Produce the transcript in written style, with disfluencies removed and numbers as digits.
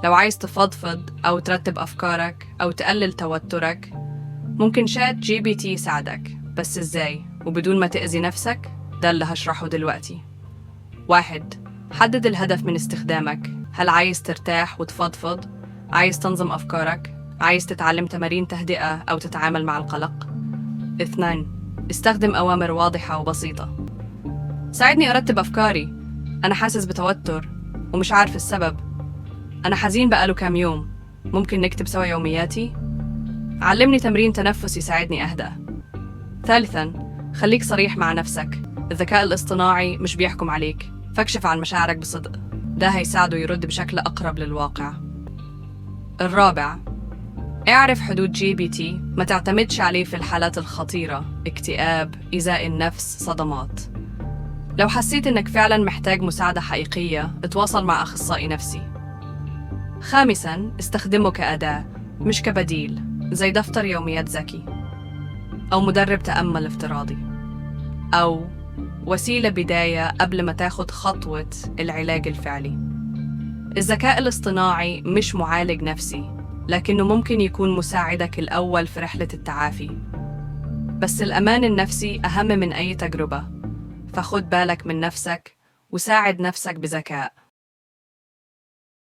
لو عايز تفضفض أو ترتب أفكارك أو تقلل توترك، ممكن شات جي بي تي يساعدك، بس إزاي وبدون ما تأذي نفسك؟ ده اللي هشرحه دلوقتي. 1. حدد الهدف من استخدامك. هل عايز ترتاح وتفضفض؟ عايز تنظم أفكارك؟ عايز تتعلم تمارين تهدئة أو تتعامل مع القلق؟ 2. استخدم أوامر واضحة وبسيطة. ساعدني أرتب أفكاري، أنا حاسس بتوتر ومش عارف السبب. أنا حزين بقاله كام يوم، ممكن نكتب سوا يومياتي؟ علمني تمرين تنفس يساعدني أهدأ. 3. خليك صريح مع نفسك. الذكاء الاصطناعي مش بيحكم عليك، فاكشف عن مشاعرك بصدق، ده هيساعده يرد بشكل أقرب للواقع. 4. اعرف حدود جي بي تي، ما تعتمدش عليه في الحالات الخطيرة، اكتئاب، إيذاء النفس، صدمات. لو حسيت إنك فعلا محتاج مساعدة حقيقية، اتواصل مع أخصائي نفسي. 5. استخدمه كأداة مش كبديل، زي دفتر يوميات ذكي أو مدرب تأمل افتراضي، أو وسيلة بداية قبل ما تاخد خطوة العلاج الفعلي. الذكاء الاصطناعي مش معالج نفسي، لكنه ممكن يكون مساعدك الأول في رحلة التعافي. بس الأمان النفسي أهم من أي تجربة، فخد بالك من نفسك وساعد نفسك بذكاء.